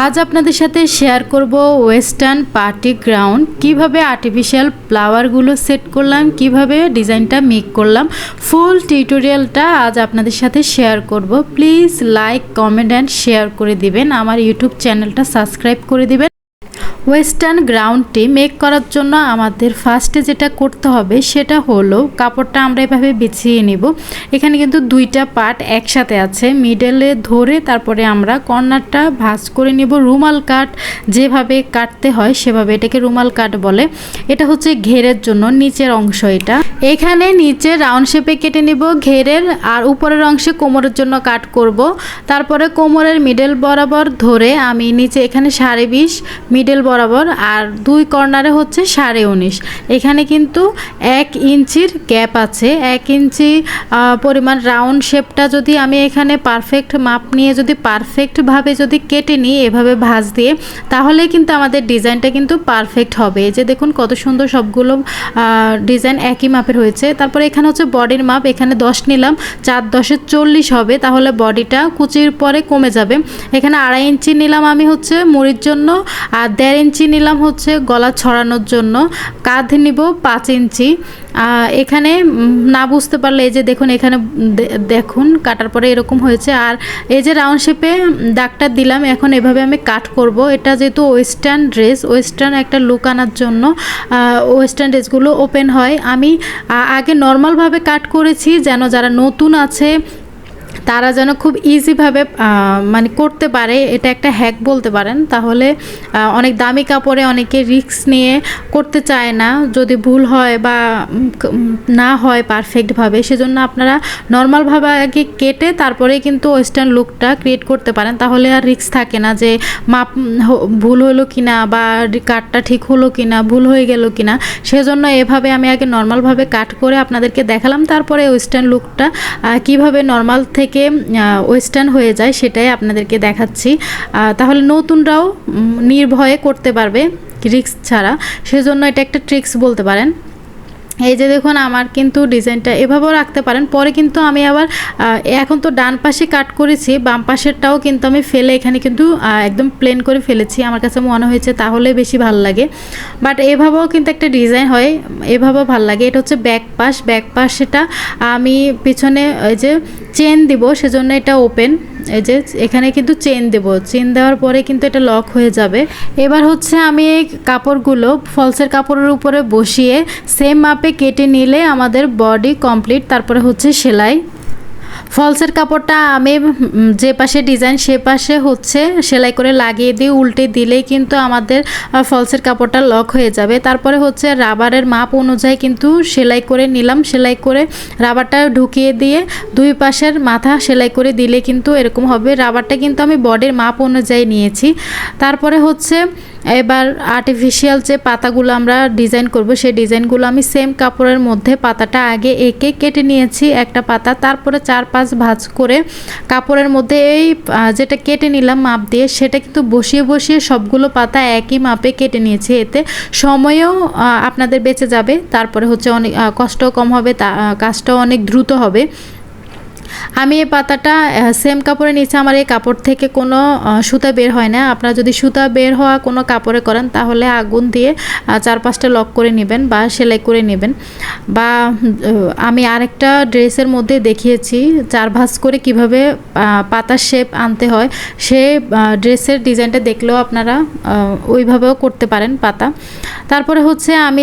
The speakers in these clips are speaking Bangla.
আজ আপনাদের সাথে শেয়ার করব ওয়েস্টার্ন পার্টি গ্রাউন্ড কিভাবে আর্টিফিশিয়াল ফ্লাওয়ারগুলো সেট করলাম, কিভাবে ডিজাইনটা মেক করলাম। ফুল টিউটোরিয়ালটা আজ আপনাদের সাথে শেয়ার করব। Please like, comment and share করে দিবেন। আমার ইউটিউব চ্যানেলটা সাবস্ক্রাইব করে দিবেন। ওয়েস্টার্ন গ্রাউন্ডটি মেক করার জন্য আমাদের ফার্স্টে যেটা করতে হবে সেটা হলো কাপড়টা আমরা এভাবে বিছিয়ে নিব। এখানে কিন্তু দুইটা পার্ট একসাথে আছে, মিডলে ধরে তারপরে আমরা কর্নারটা ভাঁজ করে নিব। রুমাল কাট যেভাবে কাটতে হয় সেভাবে, এটাকে রুমাল কাট বলে। এটা হচ্ছে ঘেরের জন্য নিচের অংশ। এটা এখানে নিচে রাউন্ড শেপে কেটে নিব ঘেরের, আর উপরের অংশে কোমরের জন্য কাট করব। তারপরে কোমরের মিডল বরাবর ধরে আমি নিচে এখানে 20.5 মিডল বরাবর, আর দুই কর্নারে হচ্ছে 19.5। এখানে কিন্তু 1 ইঞ্চির গ্যাপ আছে। 1 ইঞ্চি পরিমাণ রাউন্ড শেপটা যদি আমি এখানে পারফেক্ট মাপ নিয়ে যদি পারফেক্টভাবে যদি কেটে নিই এভাবে ভাঁজ দিয়ে, তাহলে কিন্তু আমাদের ডিজাইনটা কিন্তু পারফেক্ট হবে। এই যে দেখুন কত সুন্দর সবগুলো ডিজাইন একই মাপের হয়েছে। তারপরে এখানে হচ্ছে বডির মাপ, এখানে 10 নিলাম, 4 10 40 হবে, তাহলে বডিটা কুচির পরে কমে যাবে। এখানে 2.5 ইঞ্চি নিলাম আমি হচ্ছে মুড়ির জন্য, আর 1.5 ইঞ্চি নিলাম হচ্ছে গলা ছড়ানোর জন্য। কাঁধ নিব 5 ইঞ্চি। এখানে না বুঝতে পারলে এই যে দেখুন, এখানে দেখুন কাটার পরে এরকম হয়েছে। আর এই যে রাউন্ড শেপে দাগটা দিলাম, এখন এভাবে আমি কাট করব। এটা যেহেতু ওয়েস্টার্ন ড্রেস, ওয়েস্টার্ন একটা লুক আনার জন্য ওয়েস্টার্ন ড্রেসগুলো ওপেন হয়। আমি আগে নর্মালভাবে কাট করেছি, যেন যারা নতুন আছে তারা যেন খুব ইজিভাবে মানে করতে পারে। এটা একটা হ্যাক বলতে পারেন। তাহলে অনেক দামি কাপড়ে অনেকে রিস্ক নিয়ে করতে চায় না, যদি ভুল হয় বা না হয় পারফেক্টভাবে। সেজন্য আপনারা নর্মালভাবে আগে কেটে তারপরে কিন্তু ওয়েস্টার্ন লুকটা ক্রিয়েট করতে পারেন। তাহলে আর রিস্ক থাকে না যে মাপ ভুল হলো কিনা বা কাটটা ঠিক হলো কিনা, ভুল হয়ে গেল কিনা। সেজন্য এভাবে আমি আগে নর্মালভাবে কাট করে আপনাদেরকে দেখালাম। তারপরে ওয়েস্টার্ন লুকটা কিভাবে নর্মাল থেকে ওয়েস্টার্ন হয়ে যায় সেটাই আপনাদেরকে দেখাচ্ছি। তাহলে নতুনরাও নির্ভয়ে করতে পারবে রিস্ক ছাড়া। সেজন্য এটা একটা ট্রিক্স বলতে পারেন। এই যে দেখুন আমার কিন্তু ডিজাইনটা এভাবেও রাখতে পারেন। পরে কিন্তু আমি আবার এখন তো ডান পাশে কাট করেছি, বাম পাশেরটাও কিন্তু আমি ফেলে এখানে কিন্তু একদম প্লেন করে ফেলেছি। আমার কাছে মনে হয়েছে তাহলে বেশি ভালো লাগে। বাট এভাবেও কিন্তু একটা ডিজাইন হয়, এভাবেও ভালো লাগে। এটা হচ্ছে ব্যাক পাশ। ব্যাক পাশেটা আমি পিছনে এই যে চেন দিব, সেজন্য এটা ওপেন। এই যে এখানে কিন্তু চেন দেব, চেন দেওয়ার পরে কিন্তু এটা লক হয়ে যাবে। এবার হচ্ছে আমি এই কাপড়গুলো ফলসের কাপড়ের উপরে বসিয়ে সেম মাপে কেটে নিলে আমাদের বডি কমপ্লিট। তারপরে হচ্ছে সেলাই। ফলসের কাপড়টা আমি যে পাশে ডিজাইন সে পাশে হচ্ছে সেলাই করে লাগিয়ে দিয়ে উল্টে দিলেই কিন্তু আমাদের ফলসের কাপড়টা লক হয়ে যাবে। তারপরে হচ্ছে রাবারের মাপ অনুযায়ী কিন্তু সেলাই করে নিলাম। সেলাই করে রাবারটা ঢুকিয়ে দিয়ে দুই পাশের মাথা সেলাই করে দিলে কিন্তু এরকম হবে। রাবারটা কিন্তু আমি বডির মাপ অনুযায়ী নিয়েছি। তারপরে হচ্ছে এবার আর্টিফিশিয়াল যে পাতাগুলো আমরা ডিজাইন করব, সেই ডিজাইনগুলো আমি সেম কাপড়ের মধ্যে পাতাটা আগে এঁকে কেটে নিয়েছি একটা পাতা। তারপরে 4-5 ভাঁজ করে কাপড়ের মধ্যে এই যেটা কেটে নিলাম মাপ দিয়ে, সেটা কিন্তু বসিয়ে বসিয়ে সবগুলো পাতা একই মাপে কেটে নিয়েছি। এতে সময়ও আপনাদের বেঁচে যাবে। তারপরে হচ্ছে অনেক কষ্টও কম হবে, কাজটাও অনেক দ্রুত হবে। আমি এই পাতাটা সেম কাপড়ে নিচে, আমার এই কাপড় থেকে কোনো সুতা বের হয় না। আপনারা যদি সুতা বের হওয়া কোনো কাপড়ে করেন তাহলে আগুন দিয়ে 4-5টা লক করে নেবেন বা সেলাই করে নেবেন। বা আমি আরেকটা ড্রেসের মধ্যে দেখিয়েছি 4 ভাঁজ করে কিভাবে পাতার শেপ আনতে হয়। সে ড্রেসের ডিজাইনটা দেখলেও আপনারা ওইভাবেও করতে পারেন পাতা। তারপরে হচ্ছে আমি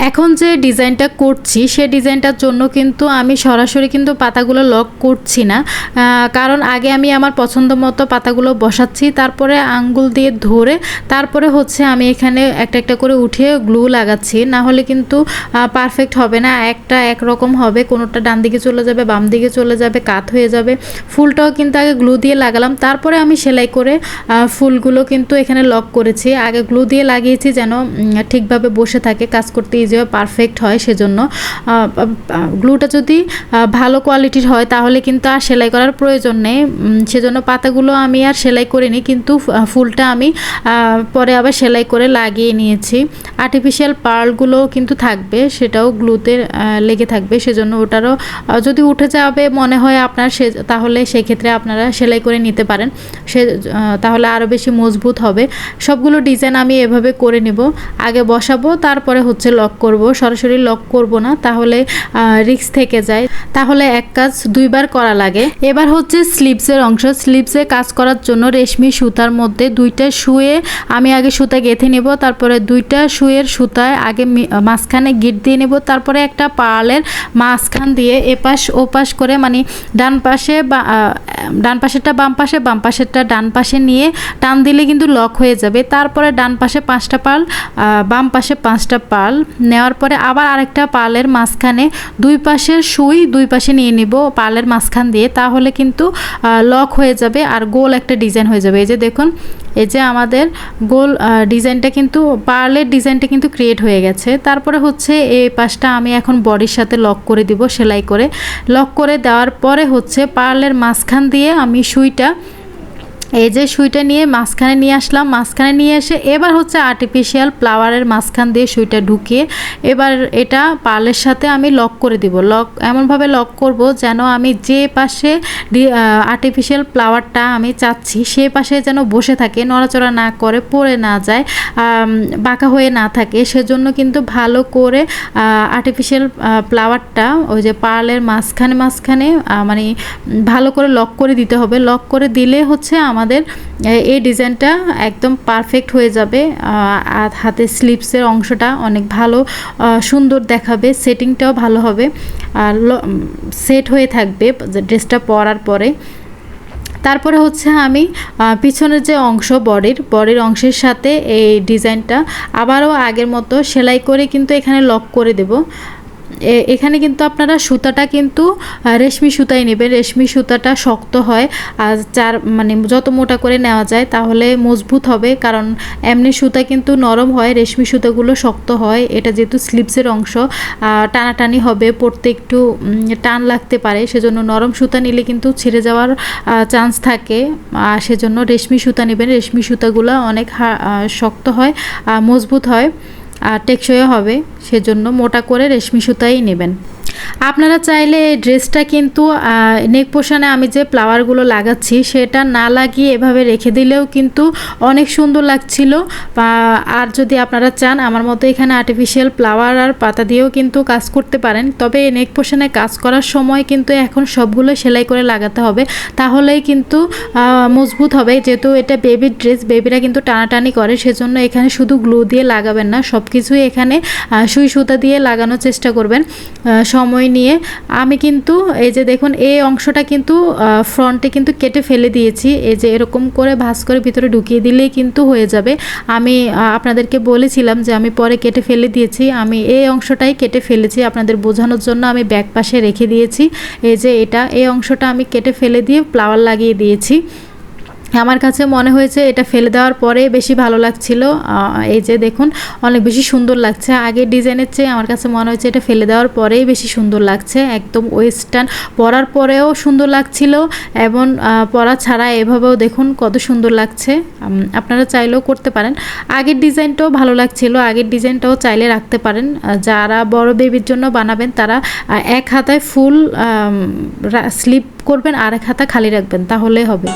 এখন যে ডিজাইনটা করছি সে ডিজাইনটার জন্য কিন্তু আমি সরাসরি কিন্তু পাতাগুলো লক করছি না, কারণ আগে আমি আমার পছন্দ মতো পাতাগুলো বসাচ্ছি, তারপরে আঙ্গুল দিয়ে ধরে তারপরে হচ্ছে আমি এখানে একটা একটা করে উঠিয়ে গ্লু লাগাচ্ছি। না হলে কিন্তু পারফেক্ট হবে না, একটা একরকম হবে, কোনোটা ডান দিকে চলে যাবে, বাম দিকে চলে যাবে, কাত হয়ে যাবে। ফুলটাও কিন্তু আগে গ্লু দিয়ে লাগালাম, তারপরে আমি সেলাই করে ফুলগুলো কিন্তু এখানে লক করেছি। আগে গ্লু দিয়ে লাগিয়েছি যেন ঠিকভাবে বসে থাকে, কাজ করতে ইজি সহজে পারফেক্ট হয়। সেজন্য গ্লুটা যদি ভালো কোয়ালিটির হয় তাহলে কিন্তু আর সেলাই করার প্রয়োজন নেই। সেজন্য পাতাগুলো আমি আর সেলাই করিনি, কিন্তু ফুলটা আমি পরে আবার সেলাই করে লাগিয়ে নিয়েছি। আর্টিফিশিয়াল পার্লগুলো কিন্তু থাকবে, সেটাও গ্লুতে লেগে থাকবে। সেজন্য ওটারও যদি উঠে যাবে মনে হয় আপনার, তাহলে সেক্ষেত্রে আপনারা সেলাই করে নিতে পারেন, তাহলে আরও বেশি মজবুত হবে। সবগুলো ডিজাইন আমি এভাবে করে নেব, আগে বসাবো তারপরে হচ্ছে লক করব, সরাসরি লক করব না, তাহলে রিস্ক থেকে যায়, তাহলে এক কাজ দুইবার করা লাগে। এবার হচ্ছে স্লিভসের অংশ। স্লিভসে কাজ করার জন্য রেশমি সুতার মধ্যে 2টা সুয়ে আমি আগে সুতা গেঁথে নেব, তারপরে 2টা সুয়ের সুতায় আগে মাঝখানে গিট দিয়ে নেব, তারপরে একটা পার্লের মাঝখান দিয়ে এপাশ ওপাশ করে, মানে ডান পাশেরটা বাম পাশে, বাম পাশেরটা ডান পাশে নিয়ে টান দিলে কিন্তু লক হয়ে যাবে। তারপরে ডান পাশে 5টা পার্ল, বাম পাশে 5টা পার্ল নেওয়ার পরে আবার আরেকটা পার্লের মাঝখানে 2 পাশের সুই 2 পাশে নিয়ে নিব পার্লের মাঝখান দিয়ে, তাহলে কিন্তু লক হয়ে যাবে আর গোল একটা ডিজাইন হয়ে যাবে। এই যে দেখুন, এই যে আমাদের গোল ডিজাইনটা কিন্তু, পার্লের ডিজাইনটা কিন্তু ক্রিয়েট হয়ে গেছে। তারপরে হচ্ছে এই পাশটা আমি এখন বডির সাথে লক করে দিব, সেলাই করে লক করে দেওয়ার পরে হচ্ছে পার্লের মাঝখান দিয়ে আমি সুইটা, এই যে সুইটা নিয়ে মাঝখানে নিয়ে আসলাম, মাঝখানে নিয়ে এসে এবার হচ্ছে আর্টিফিশিয়াল ফ্লাওয়ারের মাঝখান দিয়ে সুইটা ঢুকিয়ে এবার এটা পার্লের সাথে আমি লক করে দিব। লক এমনভাবে লক করব যেন আমি যে পাশে আর্টিফিশিয়াল ফ্লাওয়ারটা আমি চাচ্ছি সে পাশে যেন বসে থাকে, নড়াচড়া না করে, পড়ে না যায়, বাঁকা হয়ে না থাকে। সেজন্য কিন্তু ভালো করে আর্টিফিশিয়াল ফ্লাওয়ারটা ওই যে পার্লের মাঝখানে মানে ভালো করে লক করে দিতে হবে। লক করে দিলে হচ্ছে আমাদের এই ডিজাইনটা একদম পারফেক্ট হয়ে যাবে। আর হাতে স্লিভসের অংশটা অনেক ভালো সুন্দর দেখাবে, সেটিংটাও ভালো হবে, আর সেট হয়ে থাকবে ড্রেসটা পরার পরে। তারপরে হচ্ছে আমি পিছনের যে অংশ বডির অংশের সাথে এই ডিজাইনটা আবারও আগের মতো সেলাই করে কিন্তু এখানে লক করে দেব। এখানে কিন্তু আপনারা সুতাটা কিন্তু রেশমি সুতাই নেবেন, রেশমি সুতাটা শক্ত হয়, আর মানে যত মোটা করে নেওয়া যায় তাহলে মজবুত হবে, কারণ এমনি সুতা কিন্তু নরম হয়, রেশমি সুতাগুলো শক্ত হয়। এটা যেহেতু স্লিভসের অংশ, টানাটানি হবে, পড়তে একটু টান লাগতে পারে, সেজন্য নরম সুতা নিলে কিন্তু ছিঁড়ে যাওয়ার চান্স থাকে। সেজন্য রেশমি সুতা নেবেন, রেশমি সুতাগুলো অনেক শক্ত হয়, মজবুত হয় আর টেকসইও হবে, সেজন্য মোটা করে রেশমি সুতাই নেবেন। আপনারা চাইলে এই ড্রেসটা কিন্তু নেক পোর্শনে আমি যে ফ্লাওয়ারগুলো লাগাচ্ছি সেটা না লাগিয়ে এভাবে রেখে দিলেও কিন্তু অনেক সুন্দর লাগছিল। আর যদি আপনারা চান আমার মতো এখানে আর্টিফিশিয়াল ফ্লাওয়ার আর পাতা দিয়েও কিন্তু কাজ করতে পারেন, তবে নেক পোর্শনে কাজ করার সময় কিন্তু এখন সবগুলো সেলাই করে লাগাতে হবে, তাহলেই কিন্তু মজবুত হবে। যেহেতু এটা বেবির ড্রেস, বেবিরা কিন্তু টানাটানি করে, সেজন্য এখানে শুধু গ্লু দিয়ে লাগাবেন না, সব কিছুই এখানে সুই সুতা দিয়ে লাগানোর চেষ্টা করবেন সময় নিয়ে। আমি কিন্তু এই যে দেখুন এই অংশটা কিন্তু ফ্রন্টে কিন্তু কেটে ফেলে দিয়েছি, এই যে এরকম করে ভাঁজ করে ভিতরে ঢুকিয়ে দিলেই কিন্তু হয়ে যাবে। আমি আপনাদেরকে বলেছিলাম যে আমি পরে কেটে ফেলে দিয়েছি, আমি এই অংশটাই কেটে ফেলেছি আপনাদের বোঝানোর জন্য, আমি ব্যাক পাশে রেখে দিয়েছি। এই যে এই অংশটা আমি কেটে ফেলে দিয়ে ফ্লাওয়ার লাগিয়ে দিয়েছি। আমার কাছে মনে হয়েছে এটা ফেলে দেওয়ার পরে বেশি ভালো লাগছিল। এই যে দেখুন অনেক বেশি সুন্দর লাগছে, আগের ডিজাইনের চেয়ে আমার কাছে মনে হয়েছে এটা ফেলে দেওয়ার পরেই বেশি সুন্দর লাগছে। একদম ওয়েস্টার্ন পরার পরেও সুন্দর লাগছিল, এবং পরা ছাড়া এভাবেও দেখুন কত সুন্দর লাগছে। আপনারা চাইলেও করতে পারেন। আগের ডিজাইনটাও ভালো লাগছিল, আগের ডিজাইনটাও চাইলে রাখতে পারেন। যারা বড় বেবির জন্য বানাবেন তারা এক হাতায় ফুল স্লিপ করবেন আর এক হাতা খালি রাখবেন, তাহলে হবে।